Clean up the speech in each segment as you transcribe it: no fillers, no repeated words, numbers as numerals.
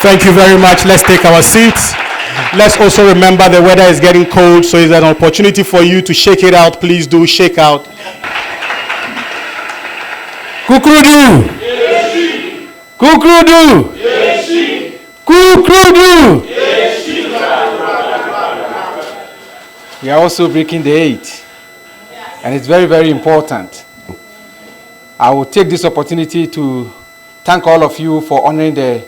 Thank you very much. Let's take our seats. Let's also remember the weather is getting cold, so it's an opportunity for you to shake it out. Please do shake out. Kukrudu! Kukrudu! Kukrudu! We are also breaking the 8, and it's very, very important. I will take this opportunity to thank all of you for honoring the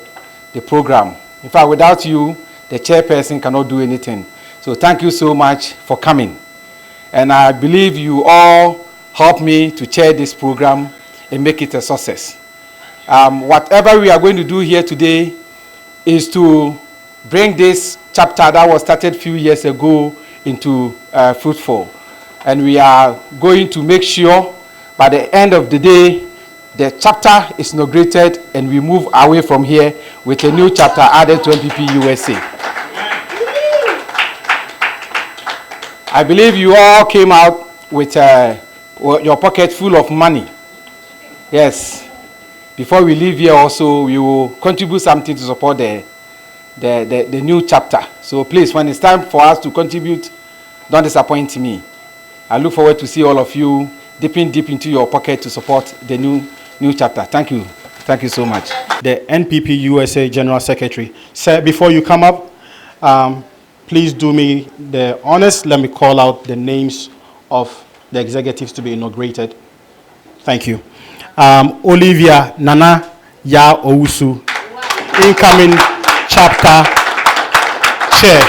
program. In fact, without you, the chairperson cannot do anything. So thank you so much for coming. And I believe you all helped me to chair this program and make it a success. Whatever we are going to do here today is to bring this chapter that was started a few years ago into fruitful. And we are going to make sure by the end of the day, the chapter is inaugurated and we move away from here with a new chapter added to NPP USA. I believe you all came out with your pocket full of money. Yes. Before we leave here also, we will contribute something to support the new chapter. So please, when it's time for us to contribute, don't disappoint me. I look forward to see all of you dipping deep into your pocket to support the new chapter. Thank you. Thank you so much. The NPP USA General Secretary. Sir, before you come up, please do me the honors. Let me call out the names of the executives to be inaugurated. Thank you. Olivia Nana Ya Owusu, incoming chapter chair.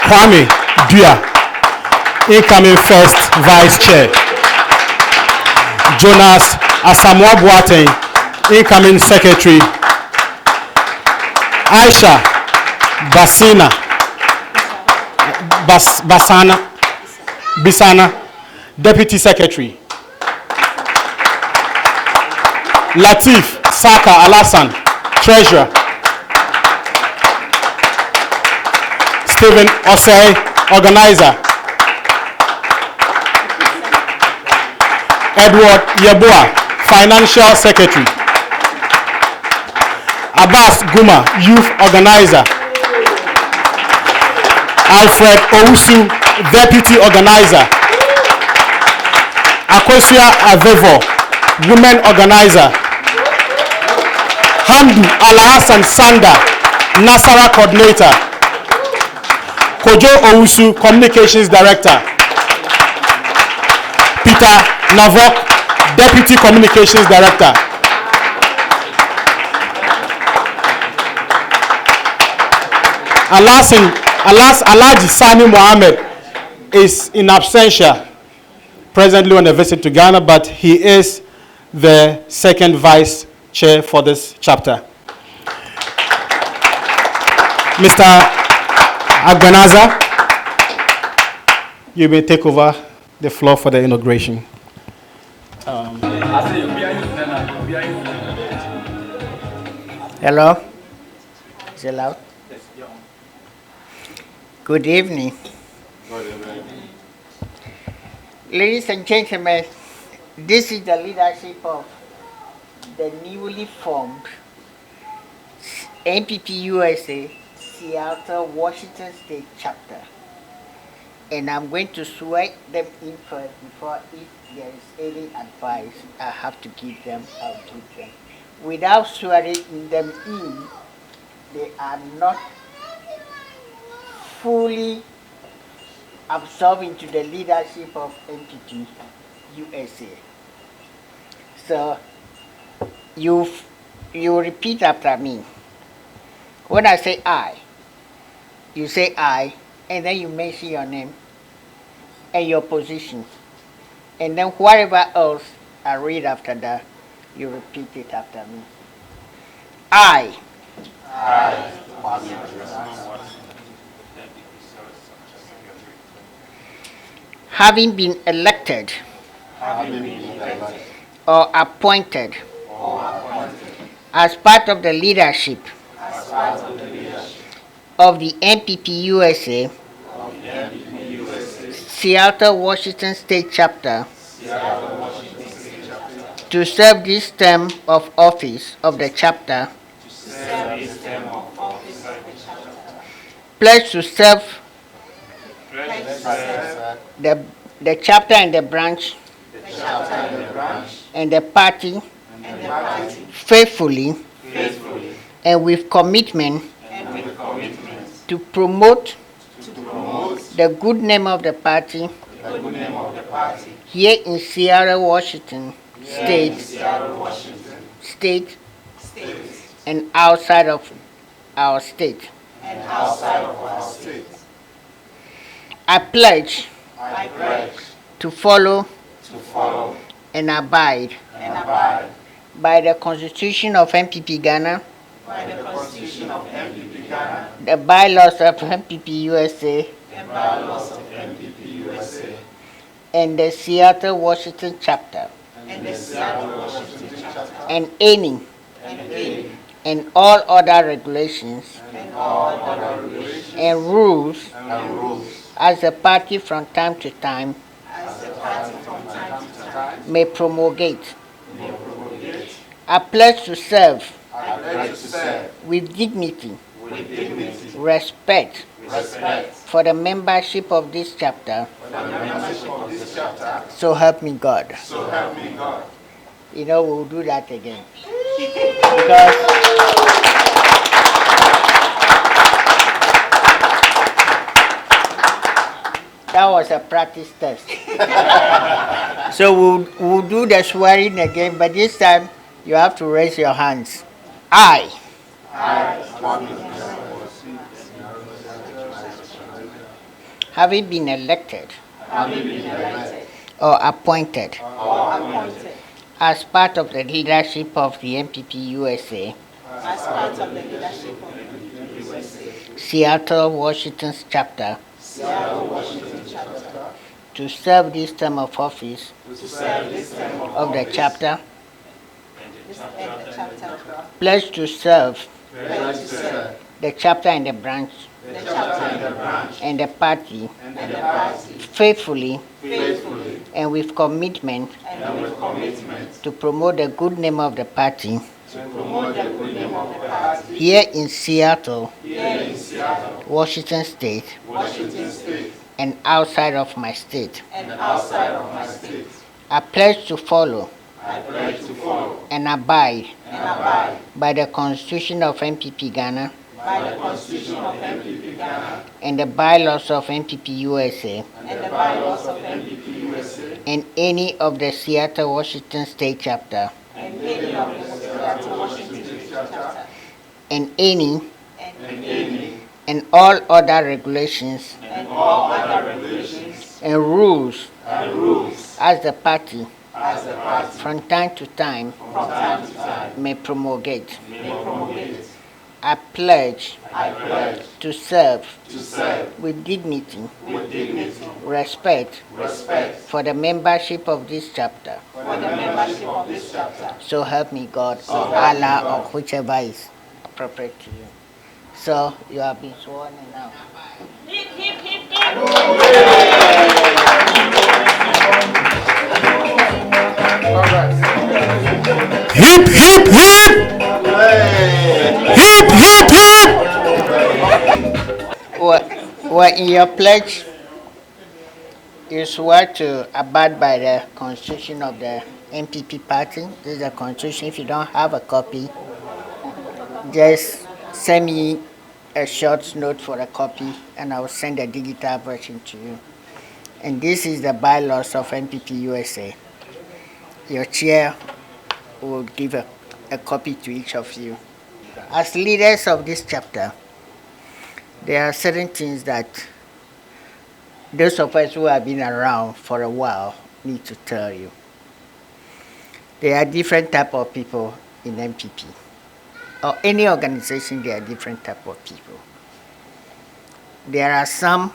Kwame Dua, incoming first vice chair. Jonas Asamoah Boateng, incoming secretary. Aisha Bisana, deputy secretary. Latif Saka Alasan, treasurer. Stephen Osei, organizer. Edward Yeboah, financial secretary. Abbas Guma, youth organizer. Alfred Owusu, deputy organizer. Akosia Avevo, women organizer. Hamdu Alhassan Sanda, Nasara coordinator. Kojo Owusu, communications director. Peter Navok, deputy communications director. Alhaji Sani Mohammed is in absentia, presently on a visit to Ghana, but he is the second vice chair for this chapter. Mr. Agbenaza, you may take over the floor for the inauguration. Hello? Is it loud? Good evening. Ladies and gentlemen, this is the leadership of the newly formed NPP USA Seattle, Washington State chapter. And I'm going to swear them in first before, if there is any advice I have to give them, I'll give them. Without swearing them in, they are not fully absorbed into the leadership of NPP USA. So you repeat after me. When I say I, you say I, and then you mention your name and your position. And then whatever else I read after that, you repeat it after me. I. Having been elected or appointed as part of the leadership of the NPP USA Seattle, Washington State chapter to serve this term of office of the chapter, pledge to serve the chapter and the branch and the party faithfully and with commitment to promote the good name of the party here in Seattle, Washington State and outside of our state. I pledge to follow and abide by the Constitution of NPP Ghana, the bylaws of NPP USA, and the Seattle, Washington chapter, and any and all other regulations and rules as the party from time to time may promulgate. I pledge to serve with dignity, respect for the membership of this chapter. So help me God. You know, we'll do that again. Because that was a practice test. So we'll do the swearing again, but this time you have to raise your hands. I. Having been elected or appointed as part of the leadership of the NPP USA Seattle, Washington chapter to serve this term of office of the chapter, pledge to serve the chapter and the branch and the party faithfully and with commitment to promote the good name of the party here in Seattle, Washington State, and outside of my state. I pledge to follow and abide by the Constitution of NPP Ghana and the bylaws of NPP USA and any of the Seattle, Washington State chapter and any and all other regulations and rules as the party from time to time may promulgate. I pledge to serve with dignity, respect for the membership of this chapter. So help me God, or Allah, or whichever is appropriate to you. So you have been sworn in now. Hip, hip, hip, hip. Hip, hip, hip! Hip, hip, hip! Well, in your pledge, you swear to abide by the constitution of the NPP party. This is the constitution. If you don't have a copy, just send me a short note for a copy, and I will send a digital version to you. And this is the bylaws of NPP USA. Your chair will give a copy to each of you. As leaders of this chapter, there are certain things that those of us who have been around for a while need to tell you. There are different type of people in NPP. Or any organization, there are different type of people. There are some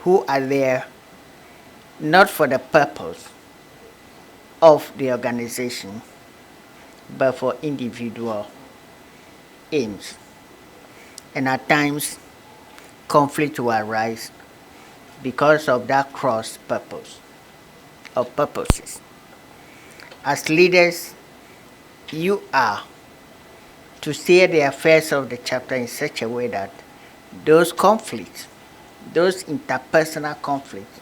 who are there not for the purpose of the organization, but for individual aims. And at times, conflict will arise because of that cross purpose or purposes. As leaders, you are to steer the affairs of the chapter in such a way that those conflicts, those interpersonal conflicts,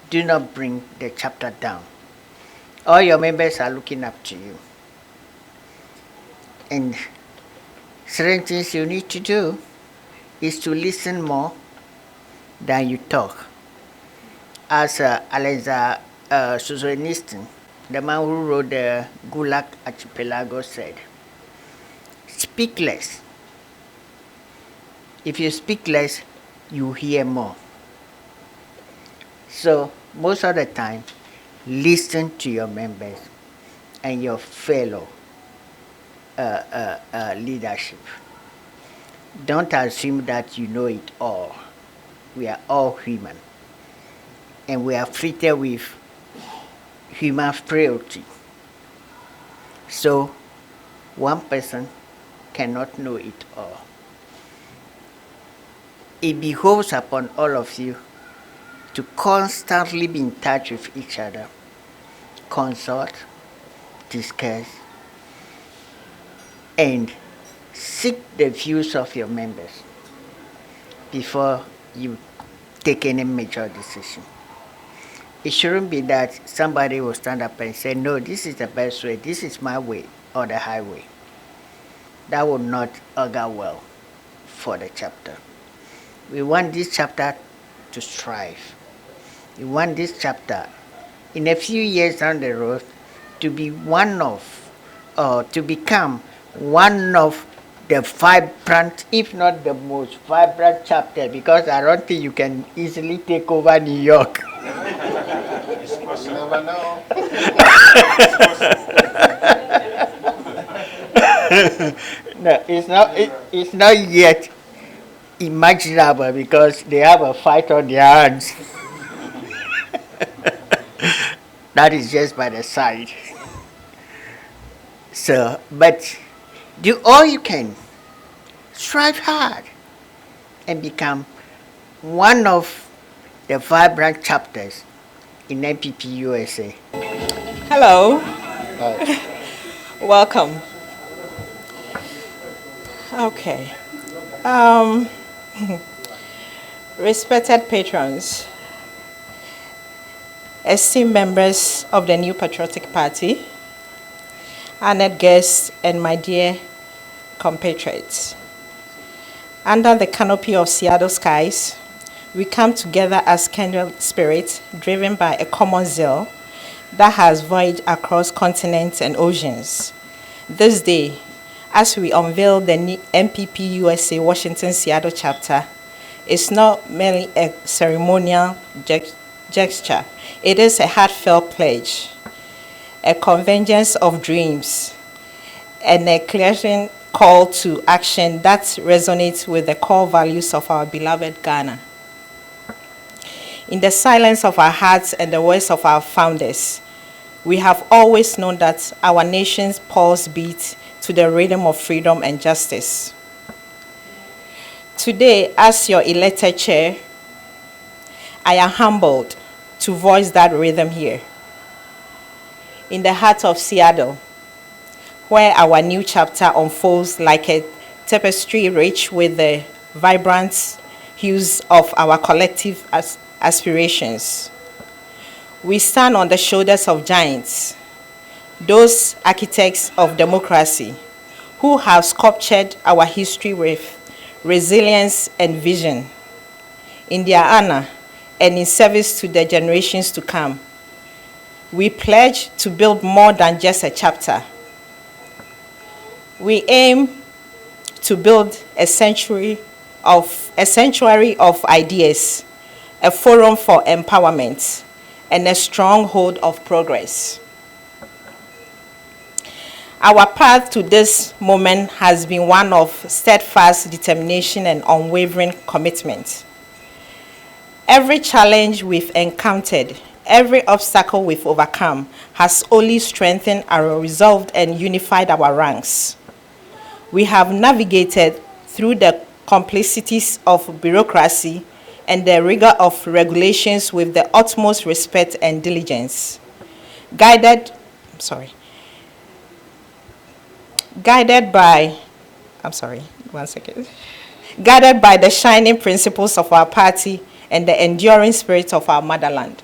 do not bring the chapter down. All your members are looking up to you. And certain things you need to do is to listen more than you talk. As Alexander Solzhenitsyn, the man who wrote the Gulag Archipelago, said, speak less. If you speak less, you hear more. So most of the time, listen to your members and your fellow leadership. Don't assume that you know it all. We are all human. And we are treated with human frailty. So one person cannot know it all. It behoves upon all of you to constantly be in touch with each other, consult, discuss, and seek the views of your members before you take any major decision. It shouldn't be that somebody will stand up and say, no, this is the best way, this is my way, or the highway. That will not augur well for the chapter. We want this chapter to strive. We want this chapter, in a few years down the road, to be to become one of the vibrant, if not the most vibrant chapter, because I don't think you can easily take over New York. It's possible. You never know. No, it's not yet imaginable because they have a fight on their hands. That is just by the side. So, but do all you can. Strive hard and become one of the vibrant chapters in NPP USA. Hello. Welcome. Okay. Respected patrons, esteemed members of the New Patriotic Party, honored guests, and my dear compatriots. Under the canopy of Seattle skies, we come together as kindred spirits driven by a common zeal that has voyaged across continents and oceans. This day, as we unveil the NPP USA Washington Seattle chapter, is not merely a ceremonial gesture. It is a heartfelt pledge, a convergence of dreams, and a clear call to action that resonates with the core values of our beloved Ghana. In the silence of our hearts and the words of our founders, we have always known that our nation's pulse beats to the rhythm of freedom and justice. Today, as your elected chair, I am humbled to voice that rhythm here. In the heart of Seattle, where our new chapter unfolds like a tapestry rich with the vibrant hues of our collective aspirations. We stand on the shoulders of giants, those architects of democracy who have sculptured our history with resilience and vision. In their honor and in service to the generations to come, we pledge to build more than just a chapter. We aim to build a sanctuary of ideas, a forum for empowerment, and a stronghold of progress. Our path to this moment has been one of steadfast determination and unwavering commitment. Every challenge we've encountered, every obstacle we've overcome has only strengthened our resolve and unified our ranks. We have navigated through the complexities of bureaucracy and the rigor of regulations with the utmost respect and diligence. Guided by the shining principles of our party and the enduring spirit of our motherland.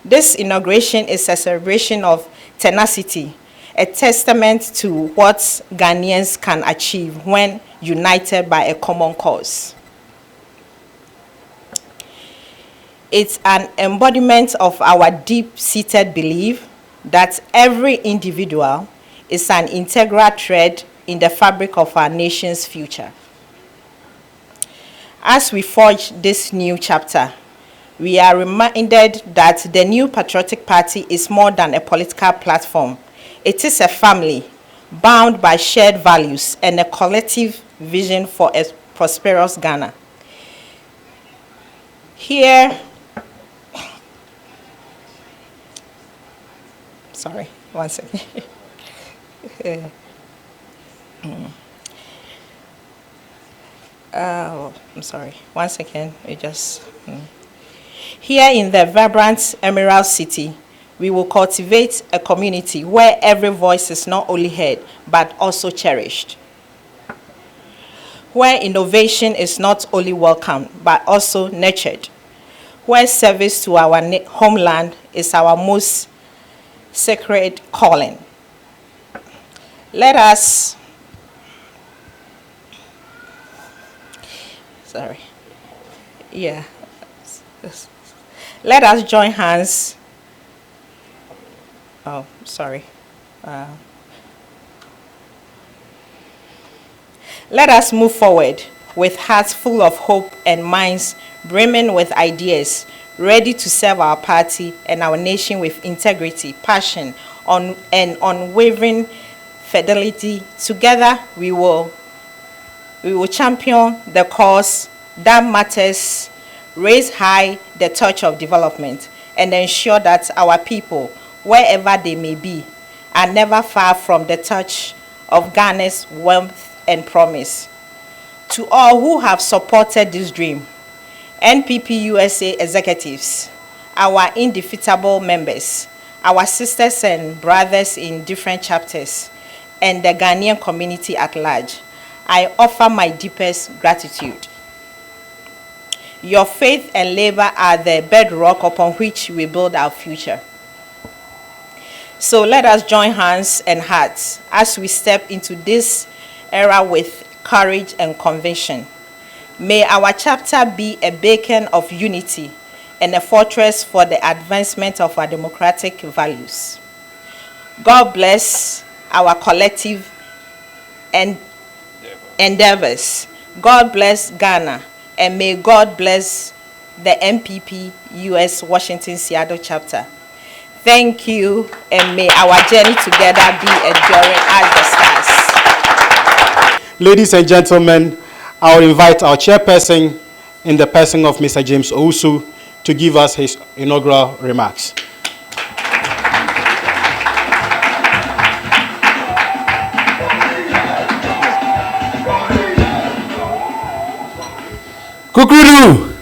This inauguration is a celebration of tenacity, a testament to what Ghanaians can achieve when united by a common cause. It's an embodiment of our deep-seated belief that every individual is an integral thread in the fabric of our nation's future. As we forge this new chapter, we are reminded that the new Patriotic Party is more than a political platform. It is a family bound by shared values and a collective vision for a prosperous Ghana. Here in the vibrant Emerald City, we will cultivate a community where every voice is not only heard, but also cherished. Where innovation is not only welcomed, but also nurtured. Where service to our homeland is our most sacred calling. Let us join hands. Let us move forward with hearts full of hope and minds brimming with ideas, ready to serve our party and our nation with integrity, passion, and unwavering fidelity. Together, we will champion the cause that matters, raise high the torch of development, and ensure that our people, wherever they may be, are never far from the touch of Ghana's warmth and promise. To all who have supported this dream, NPP USA executives, our indefeatable members, our sisters and brothers in different chapters, and the Ghanaian community at large, I offer my deepest gratitude. Your faith and labor are the bedrock upon which we build our future. So let us join hands and hearts as we step into this era with courage and conviction. May our chapter be a beacon of unity and a fortress for the advancement of our democratic values. God bless our collective and endeavors. God bless Ghana, and may God bless the NPP US Washington Seattle chapter. Thank you, and may our journey together be enduring as the stars. Ladies and gentlemen, I will invite our chairperson in the person of Mr. James Owusu to give us his inaugural remarks. Kukrudu!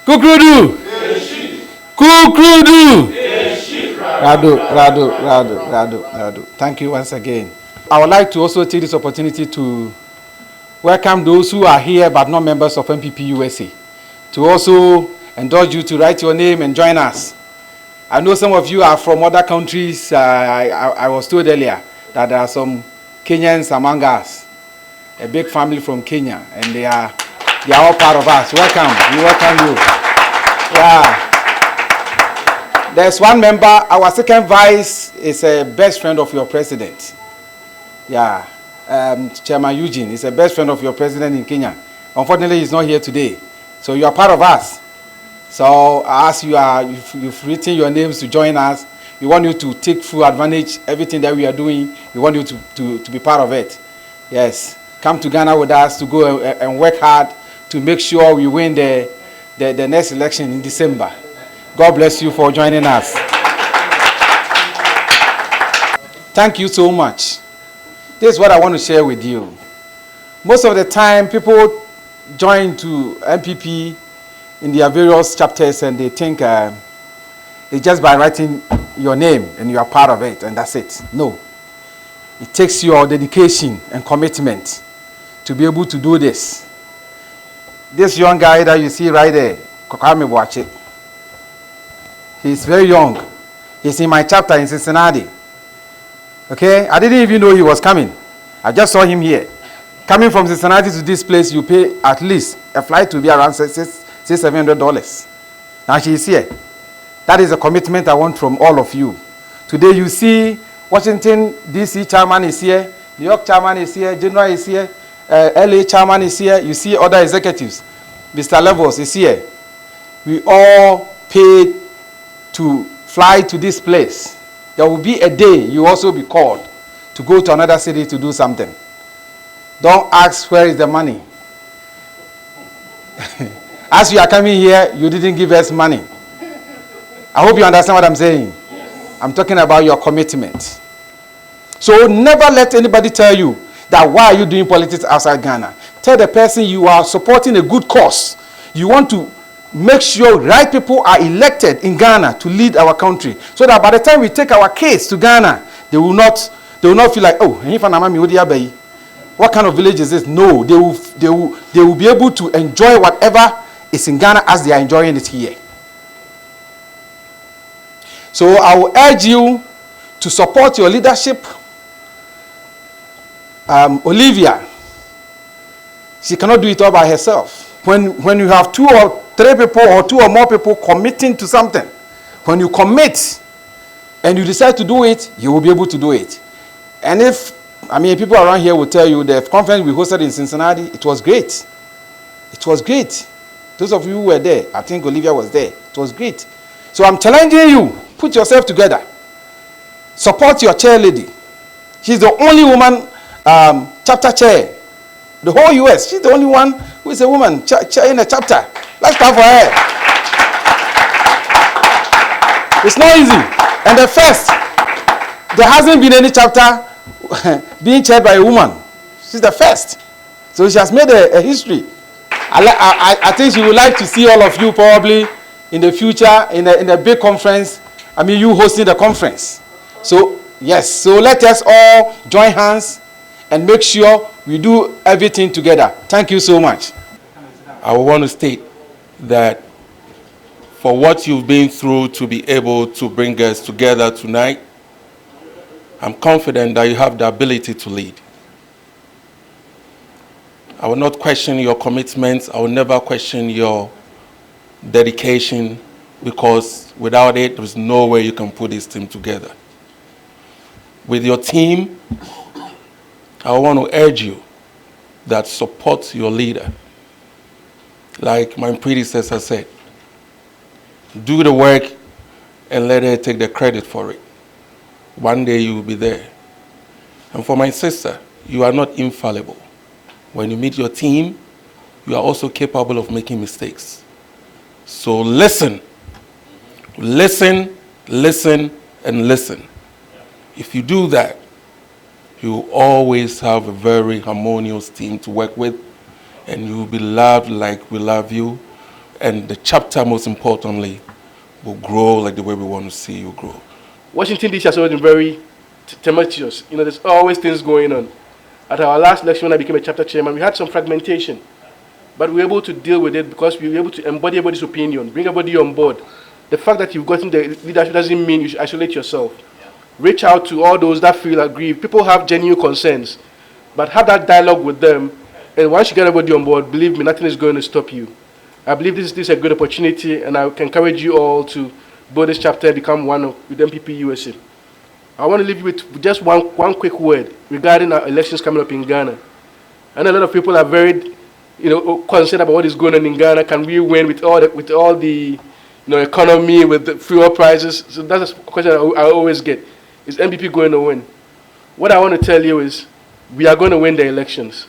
Kukrudu! Kukrudu! Radu. Thank you once again. I would like to also take this opportunity to welcome those who are here but not members of NPP USA, to also indulge you to write your name and join us. I know some of you are from other countries. I was told earlier that there are some Kenyans among us, a big family from Kenya, and they are all part of us. Welcome. We welcome you. Yeah. There's one member, our second vice is a best friend of your president. Yeah. Chairman Eugene is a best friend of your president in Kenya. Unfortunately, he's not here today. So you are part of us. So as you've written your names to join us, we want you to take full advantage everything that we are doing. We want you to be part of it. Yes. Come to Ghana with us to go and work hard to make sure we win the next election in December. God bless you for joining us. Thank you so much. This is what I want to share with you. Most of the time, people join to NPP in their various chapters and they think it's just by writing your name and you are part of it and that's it. No. It takes your dedication and commitment to be able to do this. This young guy that you see right there, Kokame Boache, he's very young. He's in my chapter in Cincinnati. Okay? I didn't even know he was coming. I just saw him here. Coming from Cincinnati to this place, you pay at least a flight to be around $700. Now she is here. That is a commitment I want from all of you. Today you see Washington, D.C. chairman is here. New York chairman is here. General is here. LA chairman is here. You see other executives. Mr. Levels is here. We all paid to fly to this place. There will be a day you also be called to go to another city to do something. Don't ask where is the money. As you are coming here, you didn't give us money. I hope you understand what I'm saying. Yes. I'm talking about your commitment. So never let anybody tell you that why are you doing politics outside Ghana. Tell the person you are supporting a good cause. You want to make sure right people are elected in Ghana to lead our country, so that by the time we take our case to Ghana, they will not feel like, oh, what kind of village is this? No, they will be able to enjoy whatever is in Ghana as they are enjoying it here. So I will urge you to support your leadership. Olivia, she cannot do it all by herself. When you have 2 or 3 people or 2 or more people committing to something, when you commit and you decide to do it, you will be able to do it. And people around here will tell you the conference we hosted in Cincinnati, it was great. It was great. Those of you who were there, I think Olivia was there. It was great. So I'm challenging you, put yourself together. Support your chair lady. She's the only woman chapter chair. The whole US, she's the only one who is a woman chair in a chapter. Let's clap for her. It's not easy. And the first, there hasn't been any chapter being chaired by a woman. She's the first. So she has made a history. I think she would like to see all of you probably in the future in a big conference. You hosting the conference. So, yes. So let us all join hands and make sure we do everything together. Thank you so much. I want to state that for what you've been through to be able to bring us together tonight, I'm confident that you have the ability to lead. I will not question your commitments. I will never question your dedication, because without it, there's no way you can put this team together. With your team, I want to urge you that support your leader. Like my predecessor said, do the work and let her take the credit for it. One day you will be there. And for my sister, you are not infallible. When you meet your team, you are also capable of making mistakes. So listen, listen, listen, and listen. If you do that, you will always have a very harmonious team to work with, and you will be loved like we love you. And the chapter, most importantly, will grow like the way we want to see you grow. Washington, D.C. has always been very tumultuous. You know, there's always things going on. At our last election, when I became a chapter chairman, we had some fragmentation. But we were able to deal with it because we were able to embody everybody's opinion, bring everybody on board. The fact that you've gotten the leadership doesn't mean you should isolate yourself. Reach out to all those that feel aggrieved. People have genuine concerns, but have that dialogue with them. And once you get everybody on board, believe me, nothing is going to stop you. I believe this is a good opportunity, and I can encourage you all to build this chapter and become one with NPP USA. I want to leave you with just one quick word regarding our elections coming up in Ghana. I know a lot of people are very, concerned about what is going on in Ghana. Can we win with all the economy, with the fuel prices? So that's a question I always get. Is NPP going to win? What I want to tell you is, we are going to win the elections.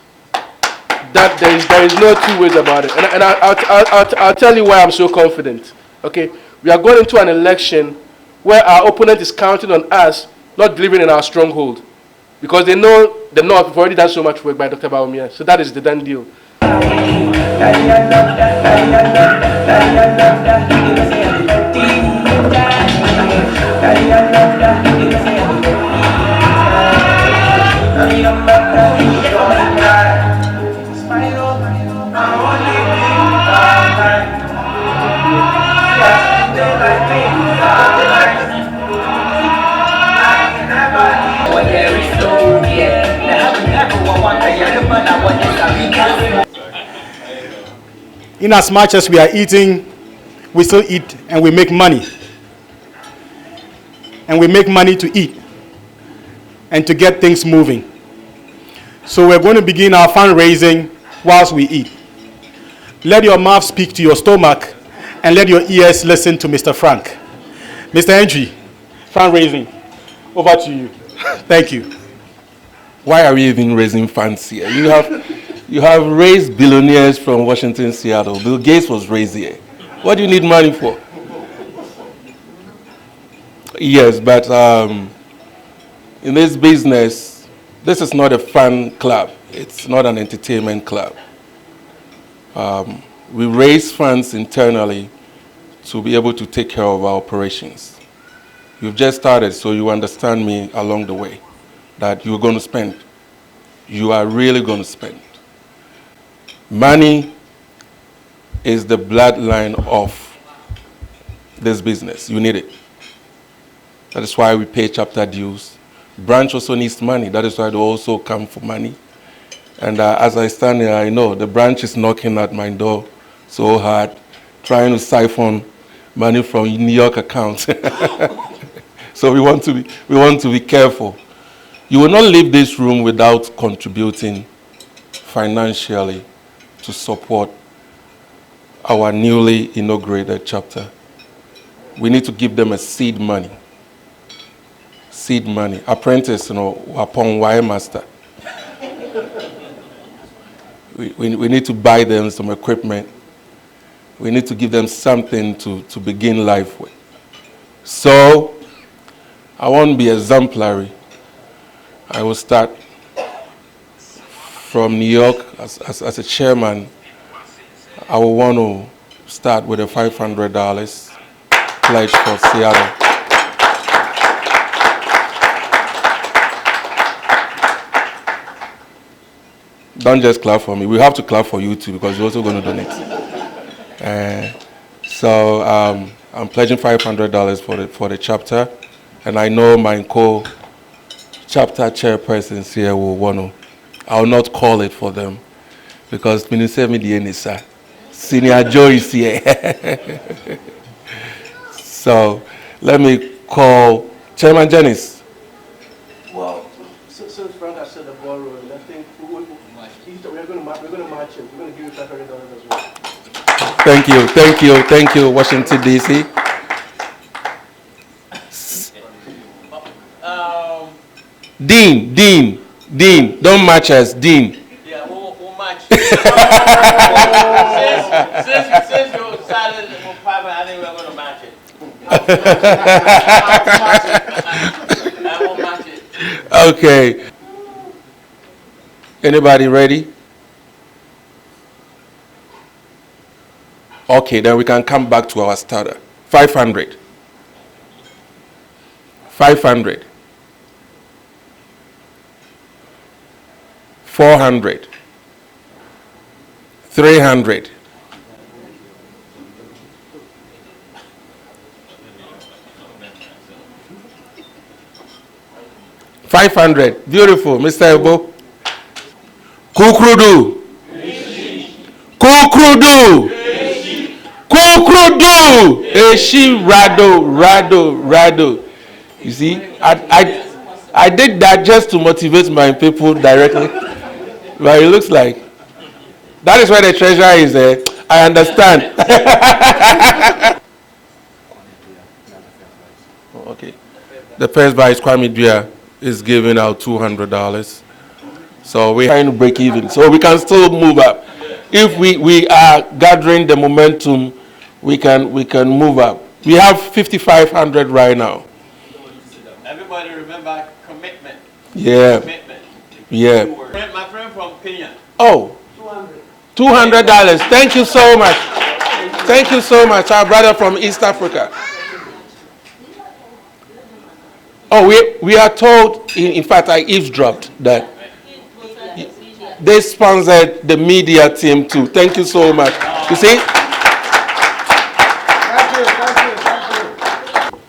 That there is no two ways about it. And I'll tell you why I'm so confident. Okay, we are going into an election where our opponent is counting on us not delivering in our stronghold, because they know the North. We've already done so much work by Dr. Baumia, so that is the done deal. In as much as we are eating, we still eat and we make money. And we make money to eat and to get things moving. So we're going to begin our fundraising whilst we eat. Let your mouth speak to your stomach and let your ears listen to Mr. Frank. Mr. Entry, fundraising, over to you. Thank you. Why are we even raising funds here? You have raised billionaires from Washington, Seattle. Bill Gates was raised here. What do you need money for? Yes, but in this business, this is not a fun club. It's not an entertainment club. We raise funds internally to be able to take care of our operations. You've just started, so you understand me along the way, that you're going to spend. You are really going to spend. Money is the bloodline of this business. You need it. That is why we pay chapter dues. Branch also needs money. That is why they also come for money. And as I stand here, I know the branch is knocking at my door so hard, trying to siphon money from New York accounts. So we want to be careful. You will not leave this room without contributing financially to support our newly inaugurated chapter. We need to give them a seed money. Seed money. Apprentice, upon wire master. We need to buy them some equipment. We need to give them something to begin life with. So, I won't be exemplary. I will start from New York as a chairman. I will want to start with a $500 pledge for Seattle. Don't just clap for me. We have to clap for you too, because you're also going to donate. So I'm pledging $500 for the chapter, and I know my co-chapter chairpersons here will want to. I will not call it for them, because Minister Midianisa, Senior Joe is here. So let me call Chairman Janice. Well, since Frank has said the ball rolling, think we're going to match him. We're going to give you $500 as well. Thank you, Washington, D.C. Dean, don't match us, Dean. Yeah, we'll match. Since you decided for private, I think we're going to match it. I won't match it. Okay. Anybody ready? Okay, then we can come back to our starter. 500. 500. 400. 300. 500. Beautiful, Mr. Ebo. Kukrudu. Kukrudu. Kukrudu. Eshi Rado. You see, I did that just to motivate my people directly. But it looks like that is where the treasurer is. I understand. Okay. The first vice Kwame Dua is giving out $200. So we're trying to break even. So we can still move up. If we are gathering the momentum, we can move up. We have 5,500 right now. Everybody remember commitment. Yeah. Commitment. Yeah. My friend from Kenya. Oh. $200. Thank you so much. Thank you so much, our brother from East Africa. Oh, we are told, in fact, I eavesdropped that they sponsored the media team too. Thank you so much. You see? Thank you.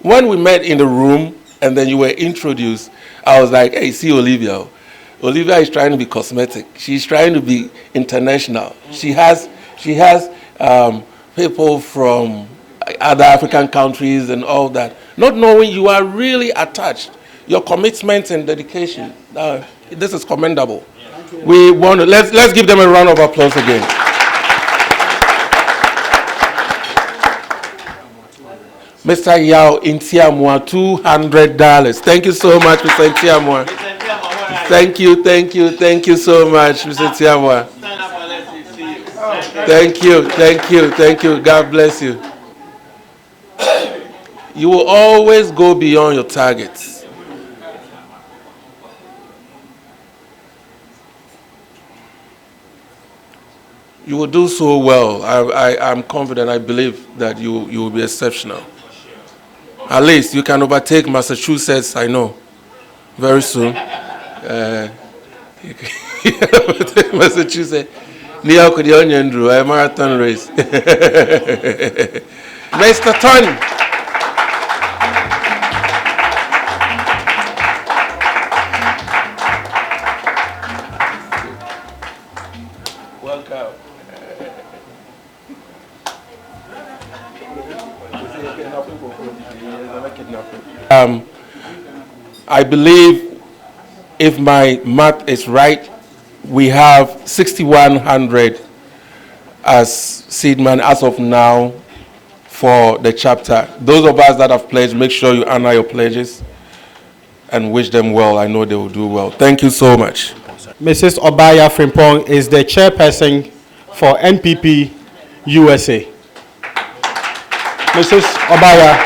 When we met in the room and then you were introduced, I was like, hey, see Olivia. Olivia is trying to be cosmetic. She's trying to be international. She has people from other African countries and all that. Not knowing you are really attached. Your commitment and dedication. This is commendable. We want to let's give them a round of applause again. Mr. Yao Intiamwa, $200. Thank you so much, Mr. Intiamwa. Thank you so much, Mr. Intiamwa. Thank you. God bless you. You will always go beyond your targets. You will do so well. I'm confident. I believe that you will be exceptional. At least you can overtake Massachusetts, I know, very soon. Massachusetts. New York, the Onion Drew, a marathon race. Mr. Tony. Welcome. I believe, if my math is right, we have 6,100 as seedman as of now for the chapter. Those of us that have pledged, make sure you honor your pledges and wish them well. I know they will do well. Thank you so much. Mrs. Obaya Frimpong is the chairperson for NPP USA. Mrs. Obaya,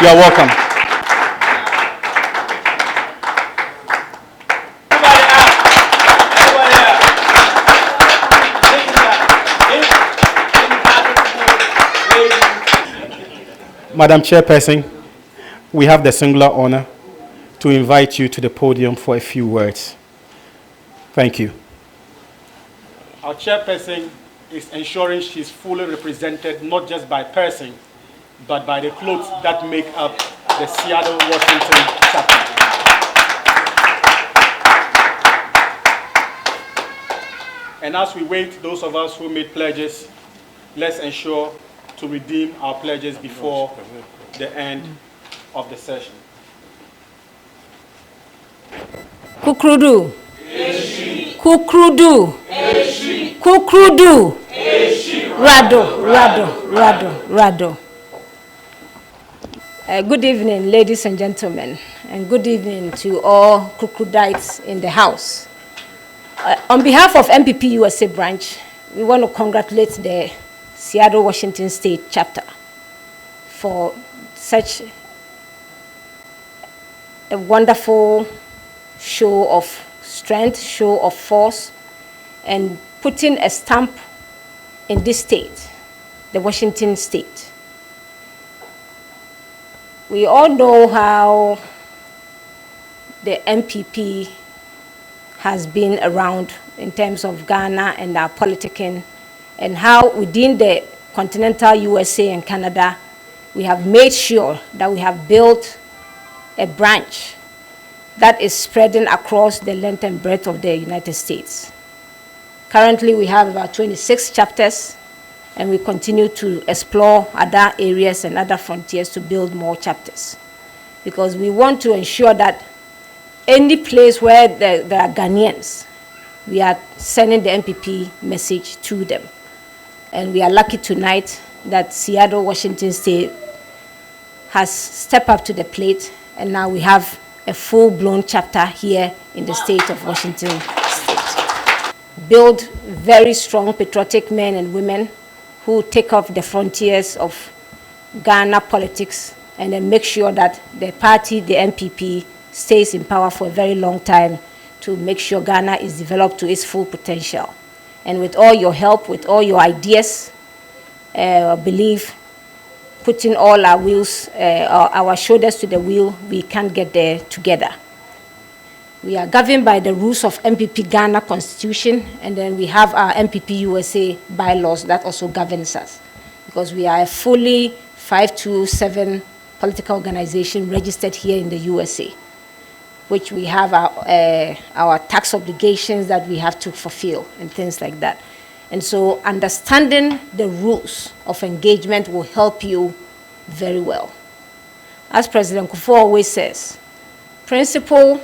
you are welcome. Madam Chairperson, we have the singular honor to invite you to the podium for a few words. Thank you. Our chairperson is ensuring she's fully represented not just by person, but by the clothes that make up the Seattle, Washington chapter. And as we wait, those of us who made pledges, let's ensure to redeem our pledges before the end of the session. Kukrudu. Kukrudu. Kukrudu. Rado. Good evening, ladies and gentlemen, and good evening to all Kukrudites in the house. On behalf of NPP USA branch, we want to congratulate the Seattle, Washington State chapter for such a wonderful show of strength, show of force, and putting a stamp in this state, the Washington state. We all know how the NPP has been around in terms of Ghana and our politicking, and how within the continental USA and Canada, we have made sure that we have built a branch that is spreading across the length and breadth of the United States. Currently, we have about 26 chapters, and we continue to explore other areas and other frontiers to build more chapters, because we want to ensure that any place where there are Ghanaians, we are sending the NPP message to them. And we are lucky tonight that Seattle, Washington State has stepped up to the plate, and now we have a full-blown chapter here in the state of Washington State. Build very strong patriotic men and women who take off the frontiers of Ghana politics and then make sure that the party, the NPP, stays in power for a very long time to make sure Ghana is developed to its full potential. And with all your help, with all your ideas, I believe putting all our wheels, our shoulders to the wheel, we can get there together. We are governed by the rules of NPP Ghana Constitution, and then we have our NPP USA bylaws that also governs us, because we are a fully 527 political organization registered here in the USA, which we have our tax obligations that we have to fulfill and things like that. And so understanding the rules of engagement will help you very well. As President Kufuor always says, principle,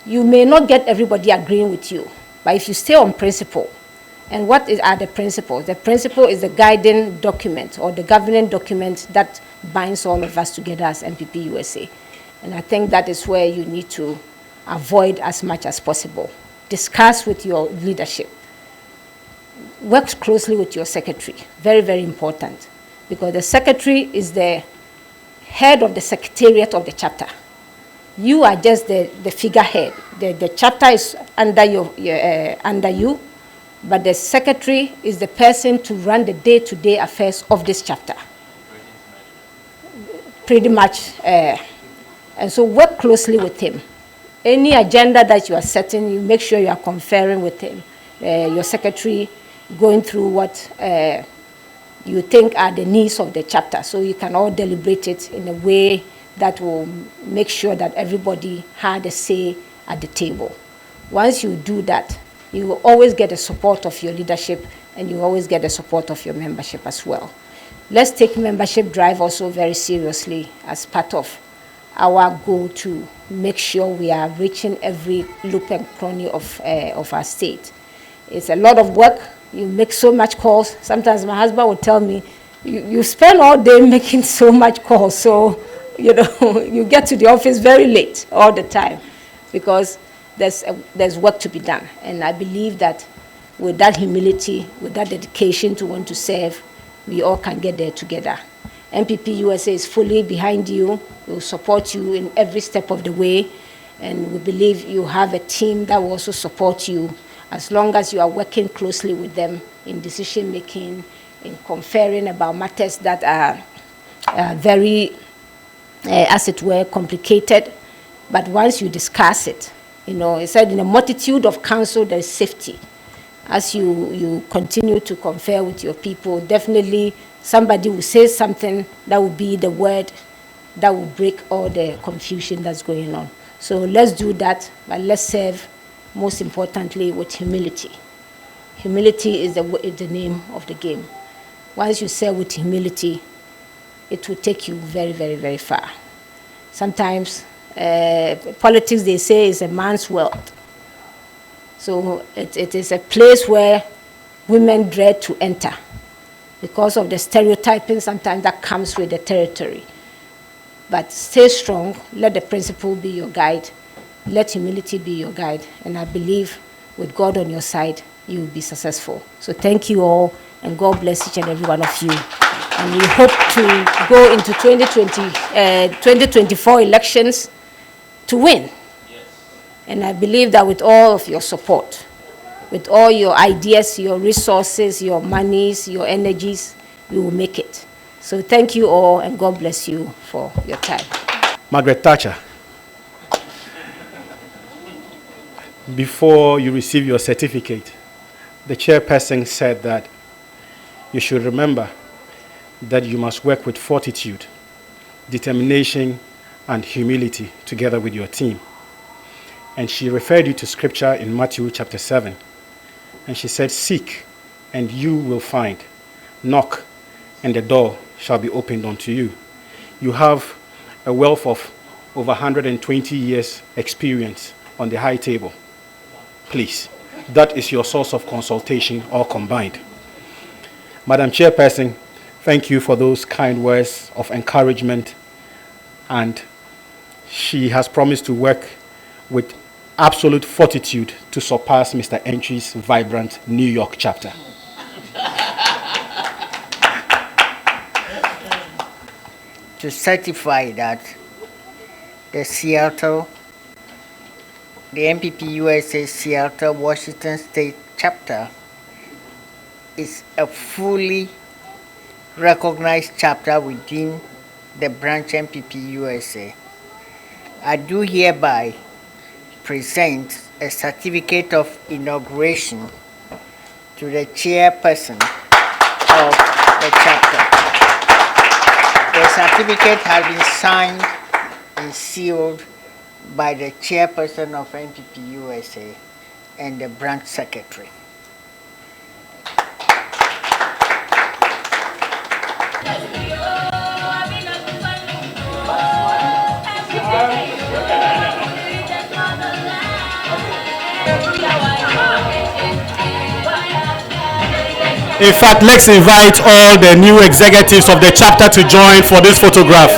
you may not get everybody agreeing with you, but if you stay on principle, and what are the principles? The principle is the guiding document or the governing document that binds all of us together as NPP USA. And I think that is where you need to avoid as much as possible. Discuss with your leadership. Work closely with your secretary. Very, very important. Because the secretary is the head of the secretariat of the chapter. You are just the figurehead. The chapter is under you, but the secretary is the person to run the day-to-day affairs of this chapter. Pretty much. And so work closely with him. Any agenda that you are setting, you make sure you are conferring with him, your secretary, going through what you think are the needs of the chapter, so you can all deliberate it in a way that will make sure that everybody had a say at the table. Once you do that, you will always get the support of your leadership, and you always get the support of your membership as well. Let's take membership drive also very seriously as part of our goal to make sure we are reaching every loop and cranny of our state. It's a lot of work. You make so much calls. Sometimes my husband will tell me, you spend all day making so much calls, so you get to the office very late all the time, because there's work to be done. And I believe that with that humility, with that dedication to want to serve, we all can get there together. NPP USA is fully behind you. We'll support you in every step of the way, and we believe you have a team that will also support you as long as you are working closely with them in decision making, in conferring about matters that are very, as it were, complicated. But once you discuss it, it said in a multitude of counsel there is safety. As you continue to confer with your people, definitely somebody will say something that will be the word that will break all the confusion that's going on. So let's do that, but let's serve, most importantly, with humility. Humility is the name of the game. Once you serve with humility, it will take you very, very, very far. Sometimes politics, they say, is a man's world. So it is a place where women dread to enter because of the stereotyping sometimes that comes with the territory. But stay strong, let the principle be your guide, let humility be your guide, and I believe with God on your side, you will be successful. So thank you all, and God bless each and every one of you. And we hope to go into 2024 elections to win. Yes. And I believe that with all of your support, with all your ideas, your resources, your monies, your energies, we will make it. So thank you all, and God bless you for your time. Margaret Thatcher, before you receive your certificate, the chairperson said that you should remember that you must work with fortitude, determination, and humility together with your team. And she referred you to scripture in Matthew chapter 7. And she said, "Seek, and you will find. Knock, and the door shall be opened unto you." You have a wealth of over 120 years experience on the high table. Please, that is your source of consultation, all combined. Madam Chairperson, thank you for those kind words of encouragement, and she has promised to work with absolute fortitude to surpass Mr. Entry's vibrant New York chapter. To certify that the NPP USA Seattle, Washington State chapter is a fully recognized chapter within the branch NPP USA. I do hereby present a certificate of inauguration to the chairperson of the chapter. The certificate has been signed and sealed by the chairperson of NPP USA and the branch secretary. In fact, let's invite all the new executives of the chapter to join for this photograph.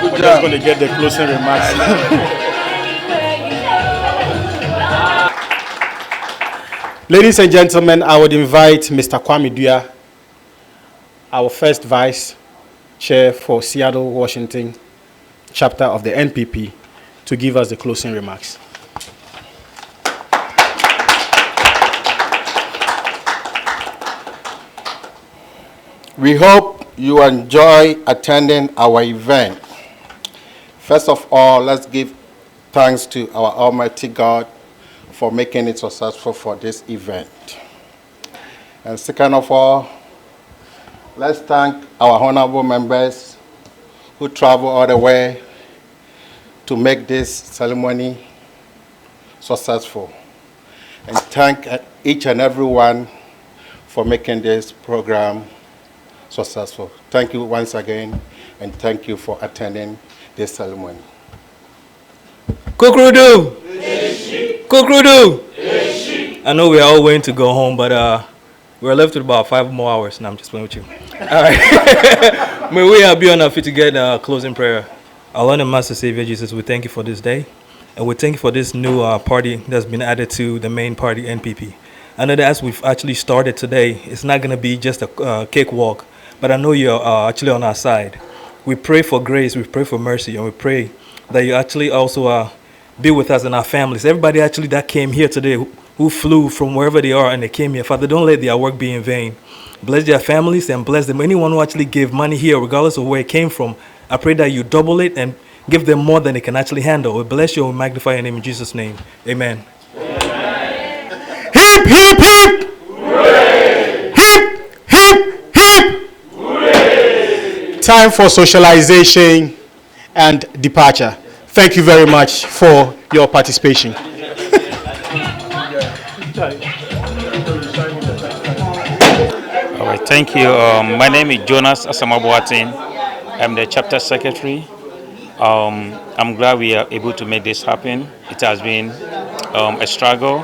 We're just going to get the closing remarks. Ladies and gentlemen, I would invite Mr. Kwame Dua, our first vice chair for Seattle, Washington, chapter of the NPP, to give us the closing remarks. We hope you enjoy attending our event. First of all, let's give thanks to our Almighty God for making it successful for this event. And second of all, let's thank our honorable members who travel all the way to make this ceremony successful. And thank each and every one for making this program successful. Thank you once again, and thank you for attending this ceremony. Kukrudu! Kukrudu! I know we are all waiting to go home, but we're left with about 5 more hours. Now I'm just playing with you. All right. May we be on our feet to get a closing prayer. Our Lord and Master Savior Jesus, we thank you for this day, and we thank you for this new party that's been added to the main party, NPP. I know that as we've actually started today, it's not going to be just a cakewalk, but I know you're actually on our side. We pray for grace, we pray for mercy, and we pray that you actually also be with us and our families. Everybody actually that came here today who flew from wherever they are and they came here, Father, don't let their work be in vain. Bless their families and bless them. Anyone who actually gave money here, regardless of where it came from, I pray that you double it and give them more than they can actually handle. We bless you and we magnify your name in Jesus' name. Amen. Amen. Hip, hip, hip! Hooray! Hip, hip, hip! Hooray! Time for socialization and departure. Thank you very much for your participation. All right, thank you. My name is Jonas Asamabuatin. I'm the chapter secretary. I'm glad we are able to make this happen. It has been a struggle,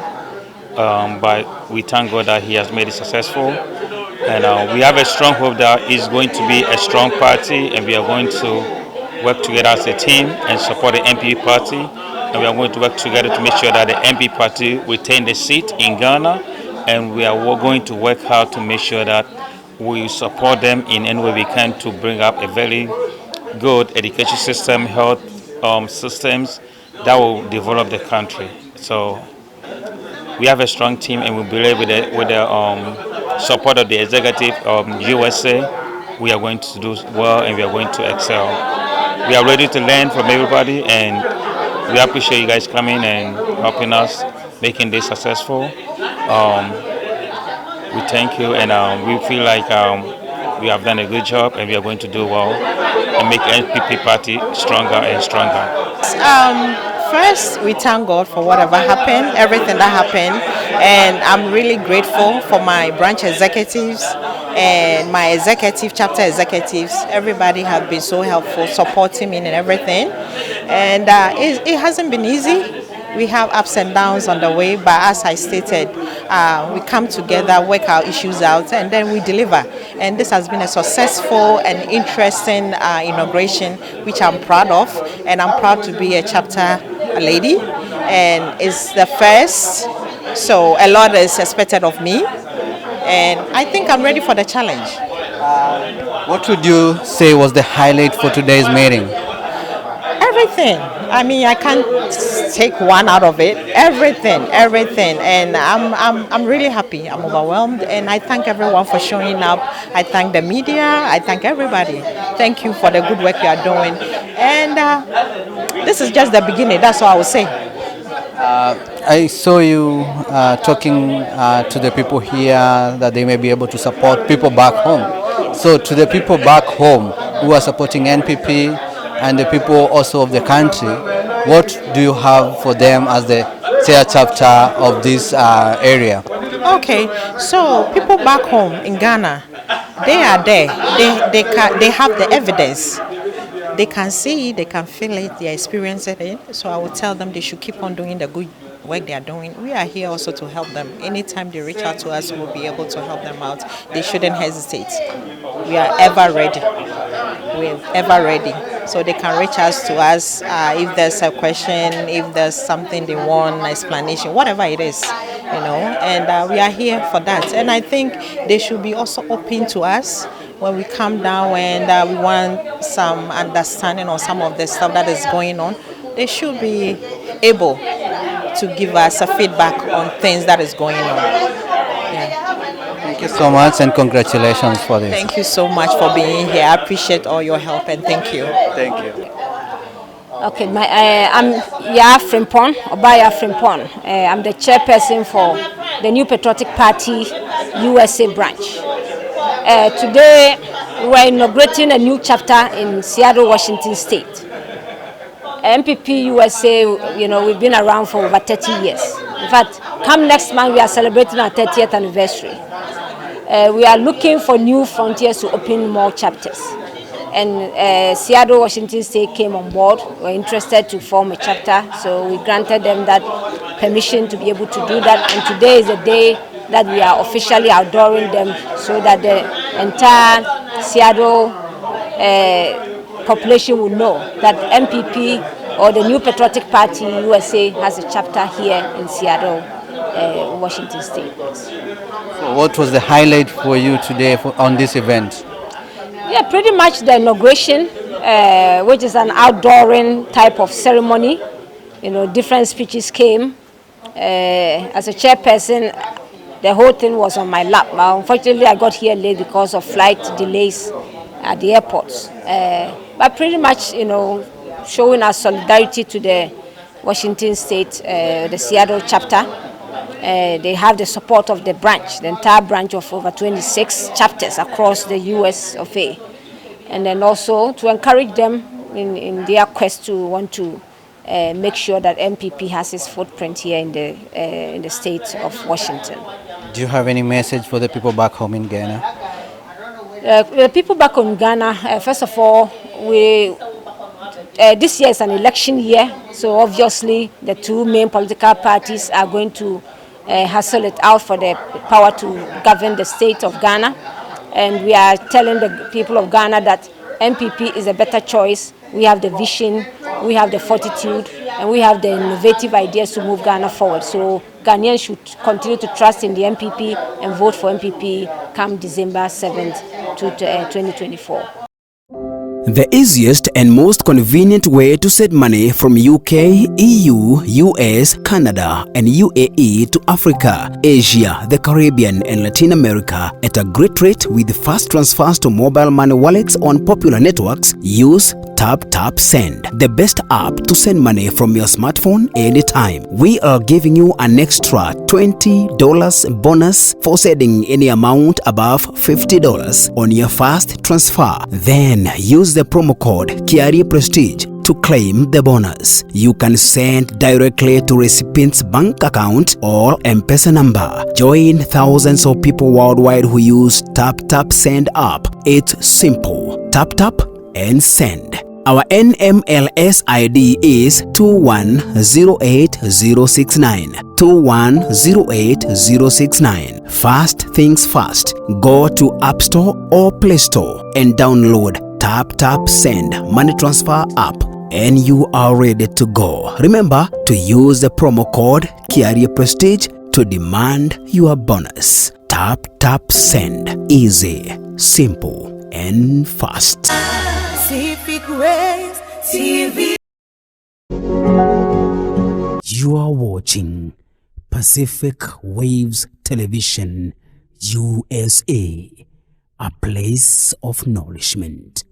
but we thank God that He has made it successful. And we have a strong hope that it's going to be a strong party, and we are going to work together as a team and support the NPP party. And we are going to work together to make sure that the NPP party retain the seat in Ghana. And we are going to work hard to make sure that we support them in any way we can to bring up a very good education system, health systems that will develop the country. So we have a strong team, and we believe with the support of the executive USA, we are going to do well and we are going to excel. We are ready to learn from everybody, and we appreciate you guys coming and helping us making this successful. We thank you, and we feel like we have done a good job, and we are going to do well and make NPP party stronger and stronger. First, we thank God for whatever happened, everything that happened, and I'm really grateful for my branch executives and my chapter executives. Everybody have been so helpful, supporting me and everything, and it hasn't been easy. We have ups and downs on the way, but as I stated, we come together, work our issues out, and then we deliver. And this has been a successful and interesting inauguration, which I'm proud of, and I'm proud to be a chapter lady, and it's the first, so a lot is expected of me, and I think I'm ready for the challenge. What would you say was the highlight for today's meeting? Everything. I mean, I can't take one out of it. Everything, and I'm really happy. I'm overwhelmed, and I thank everyone for showing up. I thank the media. I thank everybody. Thank you for the good work you are doing, and this is just the beginning. That's all I will say. I saw you talking to the people here that they may be able to support people back home. So to the people back home who are supporting NPP and the people also of the country, what do you have for them as the chair chapter of this area? Okay, so people back home in Ghana, they are there. They have the evidence. They can see it, they can feel it, they experience it. So I will tell them they should keep on doing the good work they are doing. We are here also to help them. Anytime they reach out to us, we'll be able to help them out. They shouldn't hesitate. We are ever ready. We're ever ready. So they can reach out to us if there's a question, if there's something they want, an explanation, whatever it is, and we are here for that. And I think they should be also open to us when we come down and we want some understanding on some of the stuff that is going on. They should be able to give us a feedback on things that is going on. Thank you so much, and congratulations for this. Thank you so much for being here. I appreciate all your help, and thank you. Thank you. Okay, I'm Ya Frimpong, Obaya Frimpong. I'm the chairperson for the New Patriotic Party USA branch. Today, we're inaugurating a new chapter in Seattle, Washington State. NPP USA, we've been around for over 30 years. In fact, come next month, we are celebrating our 30th anniversary. We are looking for new frontiers to open more chapters. And Seattle, Washington State came on board. We're interested to form a chapter, so we granted them that permission to be able to do that. And today is the day that we are officially outdooring them so that the entire Seattle population will know that NPP or the New Patriotic Party USA has a chapter here in Seattle, Washington State. So what was the highlight for you today on this event? Yeah, pretty much the inauguration, which is an outdooring type of ceremony. Different speeches came. As a chairperson, the whole thing was on my lap. Unfortunately, I got here late because of flight delays at the airports. But pretty much, showing our solidarity to the Washington State, the Seattle chapter. They have the support of the branch, the entire branch of over 26 chapters across the US of A. And then also to encourage them in their quest to want to make sure that NPP has its footprint here in the state of Washington. Do you have any message for the people back home in Ghana? The people back in Ghana, first of all, this year is an election year, so obviously the two main political parties are going to hustle it out for the power to govern the state of Ghana. And we are telling the people of Ghana that NPP is a better choice. We have the vision, we have the fortitude, and we have the innovative ideas to move Ghana forward. So Ghanaians should continue to trust in the NPP and vote for NPP come December 7th to 2024. The easiest and most convenient way to send money from UK, EU, US, Canada, and UAE to Africa, Asia, the Caribbean, and Latin America at a great rate with fast transfers to mobile money wallets on popular networks. Use Tap Send, the best app to send money from your smartphone anytime. We are giving you an extra $20 bonus for sending any amount above $50 on your first transfer. Then use the promo code Chairperson to claim the bonus. You can send directly to recipient's bank account or M-Pesa number. Join thousands of people worldwide who use Tap Send app. It's simple. Tap and send. Our NMLS ID is 2108069. 2108069. First things first. Go to App Store or Play Store and download Tap Send money transfer app, and you are ready to go. Remember to use the promo code Chairperson to demand your bonus. Tap Send. Easy, simple, and fast. Pacific Waves TV. You are watching Pacific Waves Television USA, a place of nourishment.